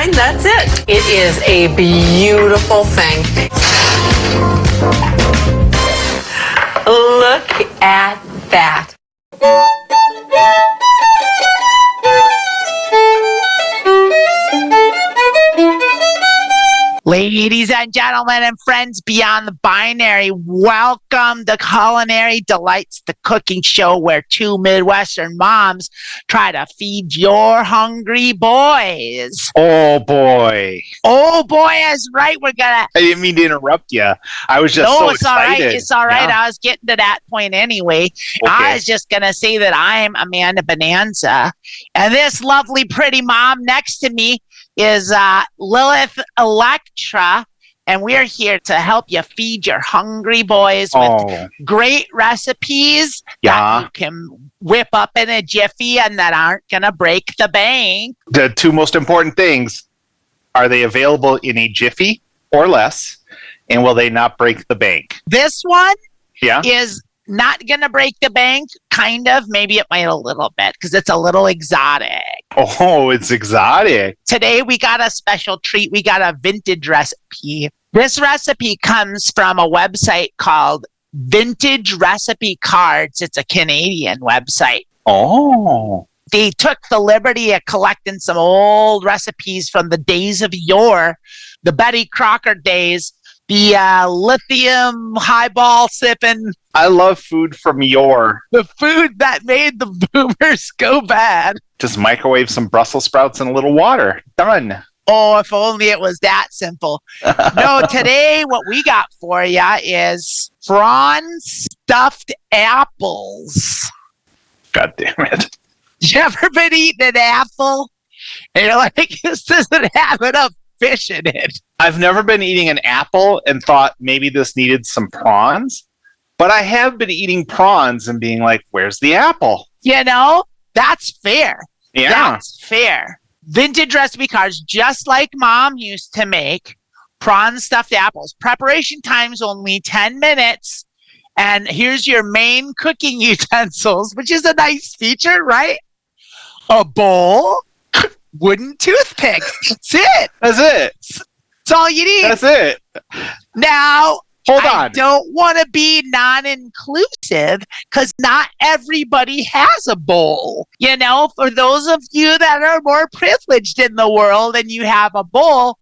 $9.99. That's it. It is a beautiful thing. Look at that. Ladies and gentlemen and friends beyond the binary, welcome to Culinary Delights, the cooking show where two Midwestern moms try to feed your hungry boys. Oh, boy. Oh, boy, that's right. We're going to... I didn't mean to interrupt you. I was just so excited. It's all right. Yeah. I was getting to that point anyway. Okay. I was just going to say that I'm Amanda Bonanza, and this lovely, pretty mom next to me is Lilith Electra, and we're here to help you feed your hungry boys with great recipes that you can whip up in a jiffy and that aren't going to break the bank. The two most important things, are they available in a jiffy or less, and will they not break the bank? This one Yeah. is not going to break the bank, kind of. Maybe it might a little bit because it's a little exotic. Oh, it's exotic. Today we got a special treat. We got a vintage recipe. This recipe comes from a website called Vintage Recipe Cards. It's a Canadian website. Oh. They took the liberty of collecting some old recipes from the days of yore, the Betty Crocker days, the lithium highball sipping. I love food from yore. The food that made the boomers go bad. Just microwave some Brussels sprouts in a little water. Done. Oh, if only it was that simple. No, today what we got for you is Prawn Stuffed Apples. God damn it. You ever been eating an apple? And you're like, this doesn't have enough fish in it. I've never been eating an apple and thought maybe this needed some prawns, but I have been eating prawns and being like, where's the apple? You know, that's fair. Yeah. That's fair. Vintage recipe cards, just like Mom used to make, prawn stuffed apples. Preparation time's only 10 minutes. And here's your main cooking utensils, which is a nice feature, right? A bowl, wooden toothpick. That's it. That's it. That's all you need. That's it. Now, Hold I on. don't want to be non-inclusive because not everybody has a bowl. You know, for those of you that are more privileged in the world and you have a bowl,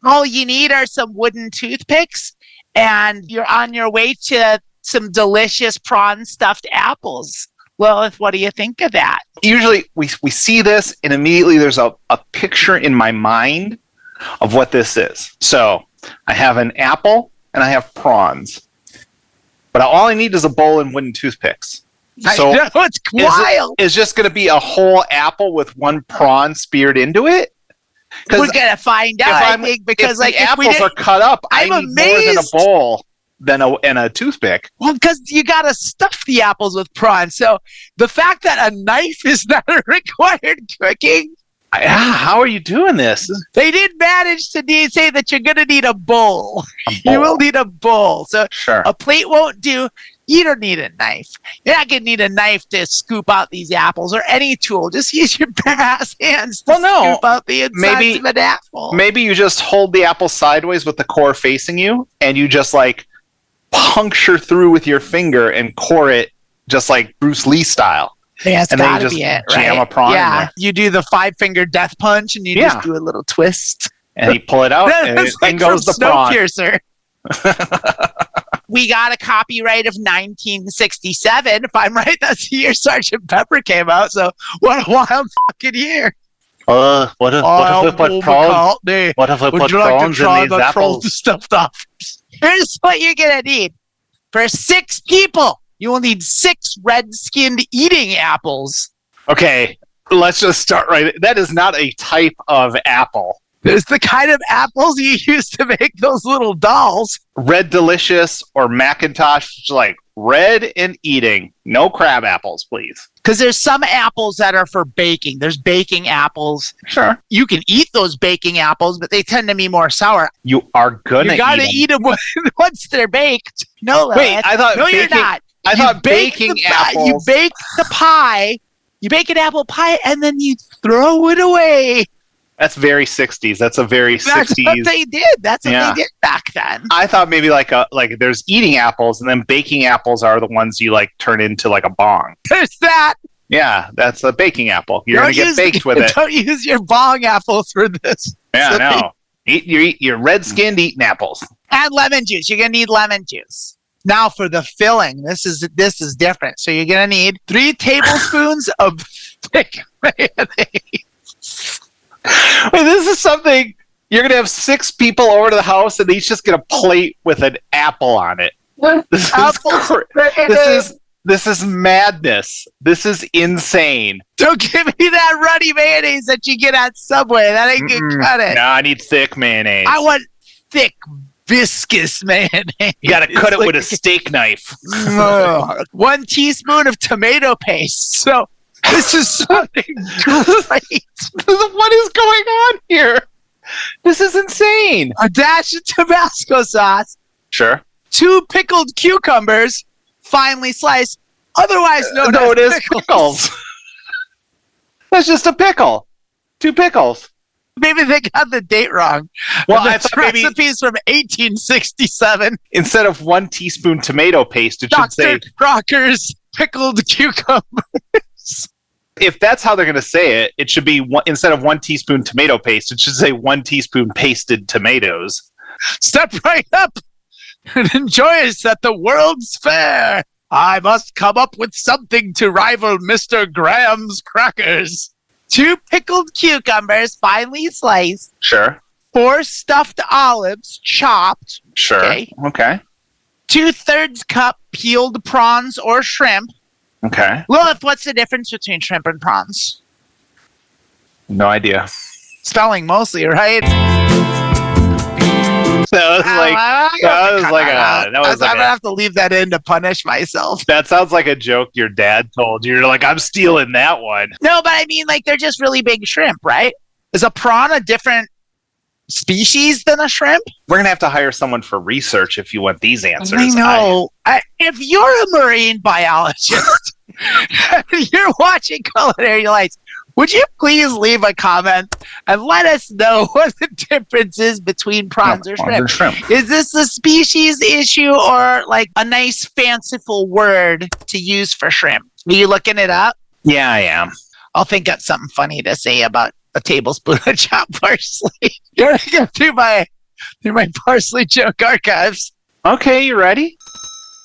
all you need are some wooden toothpicks and you're on your way to some delicious prawn stuffed apples. Well, what do you think of that? Usually we see this and immediately there's a picture in my mind of what this is. So I have an apple and I have prawns. But all I need is a bowl and wooden toothpicks. So I know, it's wild. Is just going to be a whole apple with one prawn speared into it? We're going to find out, I think, because if the apples are cut up, I'm I need more than a bowl and a toothpick. Well, because you got to stuff the apples with prawns. So the fact that a knife is not required cooking. How are you doing this? They did manage to say that you're going to need a bowl. You will need a bowl. So sure. A plate won't do. You don't need a knife. You're not going to need a knife to scoop out these apples or any tool. Just use your bare ass hands to scoop out the insides of an apple. Maybe you just hold the apple sideways with the core facing you and you just like puncture through with your finger and core it just like Bruce Lee style. Yeah, it's and then gotta you just be it, jam right? a prawn in there. You do the 5-finger death punch and you just do a little twist. And you pull it out and like in goes the prawn. Snowpiercer. We got a copyright of 1967. If I'm right, that's the year Sgt. Pepper came out. So what a wild fucking year. What if we put prawns? What if we put prawns in these apples? Stuffed apples? Here's what you're gonna need. For 6 people, you will need 6 red-skinned eating apples. Okay, let's just start right. That is not a type of apple. There's the kind of apples you use to make those little dolls. Red Delicious or Macintosh, like red and eating. No crab apples, please. Because there's some apples that are for baking. There's baking apples. Sure. You can eat those baking apples, but they tend to be more sour. You are gonna. You gotta eat them once they're baked. No, wait. I thought no, baking, you're not. I thought baking apples. You bake the pie. You bake an apple pie, and then you throw it away. That's very 60s. That's a very That's 60s. what they did. That's what they did back then. I thought maybe like there's eating apples, and then baking apples are the ones you like turn into like a bong. There's that. Yeah, that's a baking apple. You're going to get baked with it. Don't use your bong apples for this. Yeah, no. Eat your red-skinned eating apples. And lemon juice. You're going to need lemon juice. Now for the filling, this is different. So you're going to need 3 tablespoons of thick mayonnaise. Wait, this is something you're going to have 6 people over to the house, and they each just get a plate with an apple on it. This is madness. This is insane. Don't give me that runny mayonnaise that you get at Subway. That ain't gonna cut it. No, I need thick mayonnaise. I want thick, viscous mayonnaise. You got to cut it with a steak knife. 1 teaspoon of tomato paste. So this is something great. What is going on here? This is insane. A dash of Tabasco sauce. Sure. 2 pickled cucumbers, finely sliced, otherwise known as pickles. That's just a pickle. 2 pickles. Maybe they got the date wrong. Well, I thought maybe recipes from 1867. Instead of 1 teaspoon tomato paste, it should say Dr. Crocker's pickled cucumbers. If that's how they're going to say it, it should be instead of 1 teaspoon tomato paste, it should say 1 teaspoon pasted tomatoes. Step right up and enjoy us at the World's Fair. I must come up with something to rival Mr. Graham's crackers. 2 pickled cucumbers, finely sliced. Sure. 4 stuffed olives, chopped. Sure. Okay. 2/3 cup peeled prawns or shrimp. Okay. Lilith, what's the difference between shrimp and prawns? No idea. Spelling mostly, right? I'm gonna have to leave that in to punish myself. That sounds like a joke your dad told you. You're like, I'm stealing that one. No, but I mean, like, they're just really big shrimp, right? Is a prawn a different species than a shrimp? We're gonna have to hire someone for research if you want these answers. I know. If you're a marine biologist, you're watching Culinary Delights, would you please leave a comment and let us know what the difference is between prawns or shrimp? Is this a species issue or like a nice fanciful word to use for shrimp? Are you looking it up? Yeah, I am. I'll think of something funny to say about a tablespoon of chopped parsley. You're going to go through my parsley joke archives. Okay, you ready?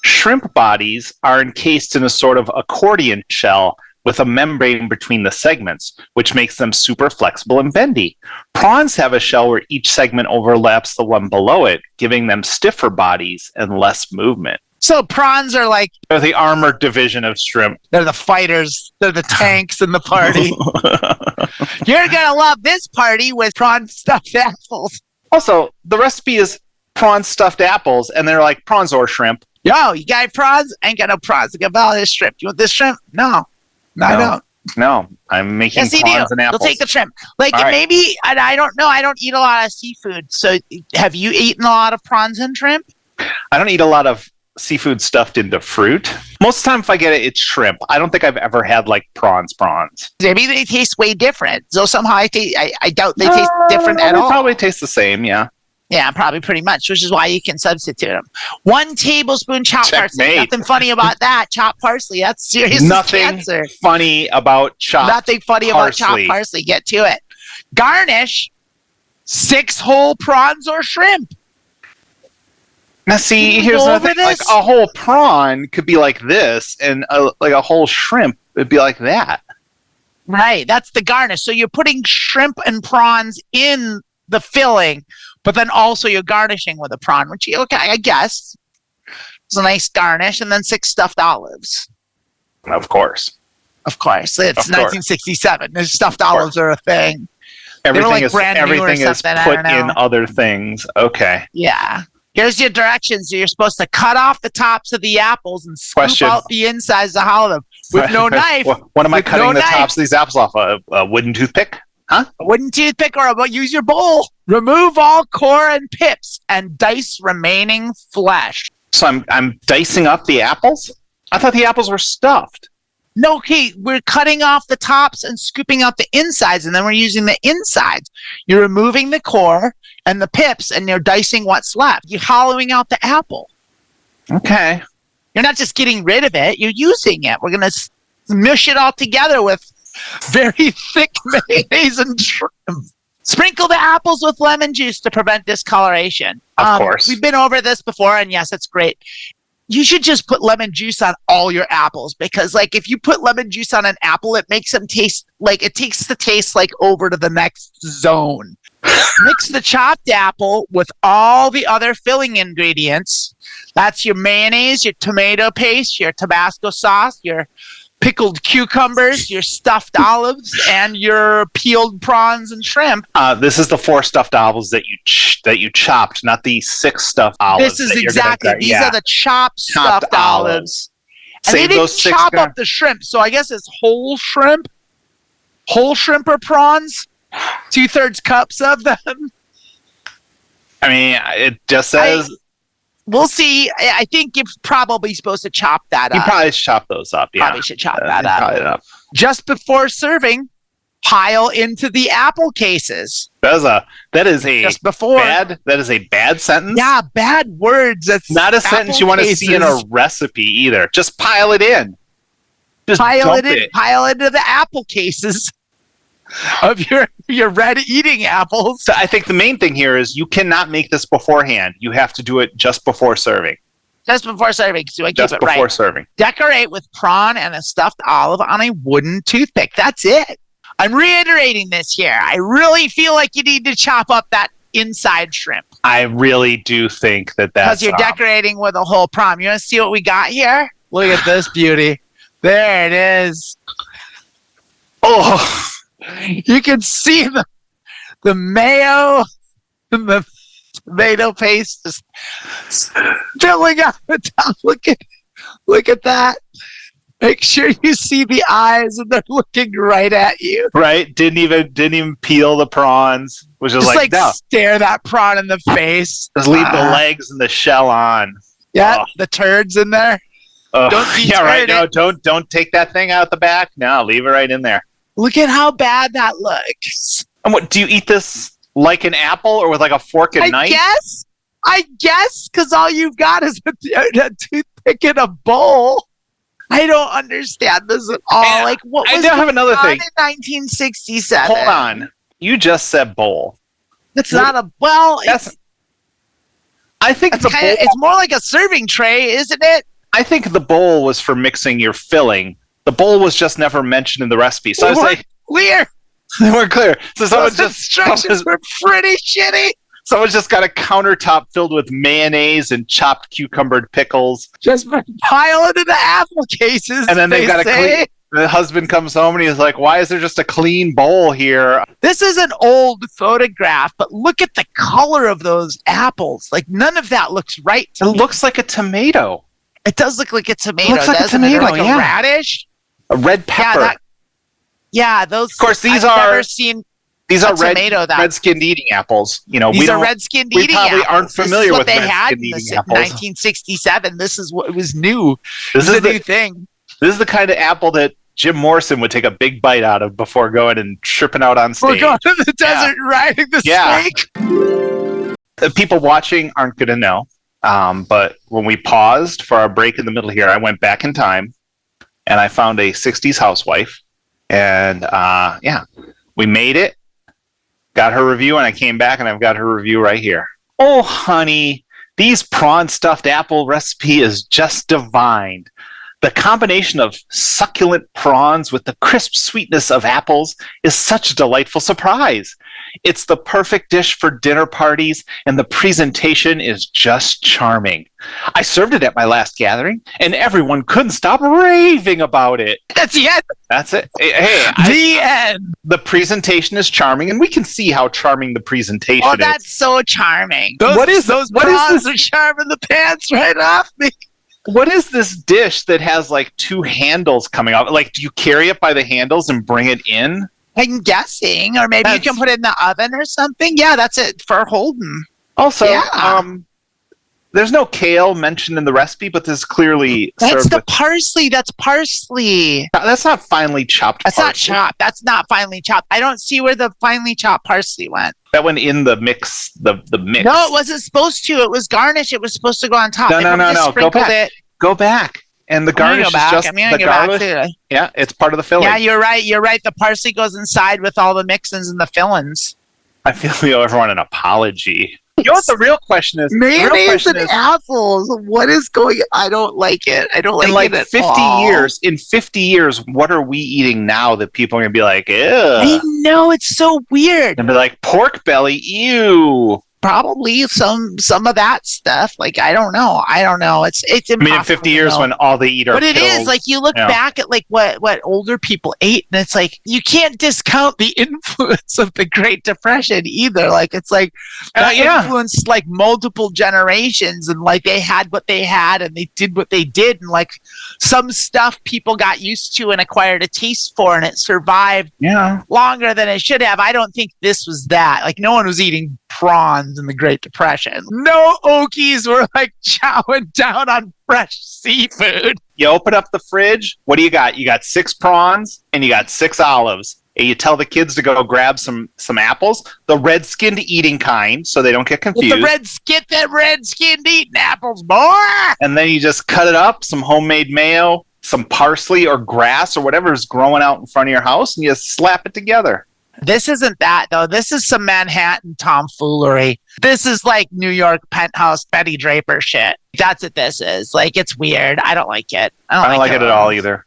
Shrimp bodies are encased in a sort of accordion shell with a membrane between the segments, which makes them super flexible and bendy. Prawns have a shell where each segment overlaps the one below it, giving them stiffer bodies and less movement. So prawns are like... They're the armored division of shrimp. They're the fighters. They're the tanks in the party. You're going to love this party with prawn stuffed apples. Also, the recipe is prawn stuffed apples, and they're like prawns or shrimp. Yo, you got prawns? I ain't got no prawns. I got all this shrimp. You want this shrimp? No, I don't. No, I'm making prawns and apples. You'll take the shrimp. Like, right. Maybe, and I don't know, I don't eat a lot of seafood. So have you eaten a lot of prawns and shrimp? I don't eat a lot of seafood stuffed into fruit. Most of the time, if I get it, it's shrimp. I don't think I've ever had like prawns. Maybe they taste way different. So somehow I doubt they taste different at all. They probably taste the same, yeah. Yeah, probably pretty much, which is why you can substitute them. 1 tablespoon chopped parsley. Nothing funny about that. Chopped parsley. That's serious. Nothing funny about chopped Nothing funny about chopped parsley. Get to it. Garnish 6 whole prawns or shrimp. Now, see, here's the thing. Like, a whole prawn could be like this, and a whole shrimp would be like that. Right. That's the garnish. So you're putting shrimp and prawns in the filling, but then also you're garnishing with a prawn, which, okay, I guess. It's a nice garnish. And then 6 stuffed olives. Of course. It's 1967. The stuffed olives are a thing. Everything is put in other things. Okay. Yeah. Here's your directions. You're supposed to cut off the tops of the apples and scoop out the insides of all of them with no knife. What am I cutting the tops of these apples off? A wooden toothpick? Huh? A wooden toothpick, or use your bowl. Remove all core and pips and dice remaining flesh. So I'm dicing up the apples? I thought the apples were stuffed. No, Kate, we're cutting off the tops and scooping out the insides, and then we're using the insides. You're removing the core and the pips, and you're dicing what's left. You're hollowing out the apple. Okay. You're not just getting rid of it, you're using it. We're going to mush it all together with very thick mayonnaise and shrimp. Sprinkle the apples with lemon juice to prevent discoloration. Of course. We've been over this before, and yes, it's great. You should just put lemon juice on all your apples, because like if you put lemon juice on an apple, it makes them taste like, it takes the taste like over to the next zone. Mix the chopped apple with all the other filling ingredients. That's your mayonnaise, your tomato paste, your Tabasco sauce, your pickled cucumbers, your stuffed olives, and your peeled prawns and shrimp. This is the 4 stuffed olives that you chopped, not the 6 stuffed olives. This is exactly. These are the chopped stuffed olives. And they didn't chop up the shrimp, so I guess it's whole shrimp or prawns. 2/3 cups of them. I mean, it just says. We'll see. I think you're probably supposed to chop that up. You probably should chop those up. Yeah. Probably should chop that up. Just before serving, pile into the apple cases. That is a just before. That is a bad sentence. Yeah, bad words. That's not a sentence you want to see in a recipe either. Just pile it in. Just pile it in. Pile into the apple cases of your red eating apples. So I think the main thing here is you cannot make this beforehand. You have to do it just before serving. Just before serving, so I keep just it right. Before serving. Decorate with prawn and a stuffed olive on a wooden toothpick. That's it. I'm reiterating this here. I really feel like you need to chop up that inside shrimp. I really do think that's because you're decorating with a whole prawn. You want to see what we got here? Look at this beauty. There it is. Oh, you can see the mayo and the tomato paste just filling up the top. Look at that. Make sure you see the eyes, and they're looking right at you. Right? Didn't even peel the prawns. Was just like no. Stare that prawn in the face. Just leave the legs and the shell on. Yeah, the turds in there. Right. No, don't take that thing out the back. No, leave it right in there. Look at how bad that looks. And what do you eat this like an apple or with like a fork and knife? I guess, because all you've got is a toothpick in a bowl. I don't understand this at all. And like, what was I have another thing. In 1967? Hold on. You just said bowl. It's not a well. I think the bowl. It's more like a serving tray, isn't it? I think the bowl was for mixing your filling. The bowl was just never mentioned in the recipe. So I was like, clear. They weren't clear. So those instructions were pretty shitty. Someone's just got a countertop filled with mayonnaise and chopped cucumbered pickles. Just pile into the apple cases. And then they've got the husband comes home and he's like, why is there just a clean bowl here? This is an old photograph, but look at the color of those apples. Like, none of that looks right to me. It looks like a tomato. It does look like a tomato. It looks like a tomato, like a radish. A red pepper. Those. Of course, these are red-skinned eating apples. You know, these are red-skinned eating apples. We probably aren't familiar with red-skinned eating apples. 1967. This is what was new. This is the new thing. This is the kind of apple that Jim Morrison would take a big bite out of before going and tripping out on stage. We're going to the desert riding the snake. The people watching aren't going to know. But when we paused for our break in the middle here, I went back in time and I found a 60s housewife. And we made it, got her review, and I came back and I've got her review right here. Oh, honey, these prawn stuffed apple recipe is just divine. The combination of succulent prawns with the crisp sweetness of apples is such a delightful surprise. It's the perfect dish for dinner parties, and the presentation is just charming. I served it at my last gathering, and everyone couldn't stop raving about it. That's the end. That's it. Hey, the end. The presentation is charming, and we can see how charming the presentation is. Oh, that's so charming. Those prawns are sharping the pants right off me. What is this dish that has like 2 handles coming off? Like, do you carry it by the handles and bring it in? I'm guessing, or maybe you can put it in the oven or something. Yeah, that's it for holding. Also, There's no kale mentioned in the recipe, but this is clearly That's served the with. parsley. That's parsley. That's not finely chopped. That's not parsley. chopped. That's not finely chopped. I don't see where the finely chopped parsley went. That went in the mix. The mix. No, it wasn't supposed to. It was garnish. It was supposed to go on top. No, They no, probably no, just no. Go sprinkled back. it. Go back. And the I'm gonna garnish go is back. just I'm gonna the go back garlic. to it. Yeah, it's part of the filling. Yeah, you're right. You're right. The parsley goes inside with all the mixins and the fillings. I feel we owe everyone an apology. You know what the real question is? The real Mayonnaise question and is, apples. What is going? I don't like it. I don't like in like it at 50 all. years, what are we eating now that people are going to be like, ew? I know, it's so weird. And be like, pork belly, ew. Probably some of that stuff. Like I don't know. It's I mean, in impossible 50 to years know. when all they eat are But it is pills. like you look Yeah. back at like what older people ate, and it's like you can't discount the influence of the Great Depression either. Like it's like that yeah. influenced like multiple generations, and like they had what they had, and they did what they did, and like some stuff people got used to and acquired a taste for, and it survived Yeah. longer than it should have. I don't think this was that. Like no one was eating prawns in the Great Depression. No Okies were like chowing down on fresh seafood. You open up the fridge. What do you got? You got 6 prawns and you got 6 olives. And you tell the kids to go grab some apples, the red-skinned eating kind, so they don't get confused. Get that red-skinned eating apples, boy! And then you just cut it up, some homemade mayo, some parsley or grass or whatever is growing out in front of your house, and you slap it together. This isn't that, though. This is some Manhattan tomfoolery. This is like New York penthouse Betty Draper shit. That's what this is. Like, it's weird. I don't like it. I don't like it at all either.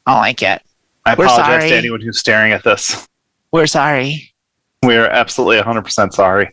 I don't like it. I We're apologize sorry. to anyone who's staring at this. We're sorry. We're absolutely 100% sorry.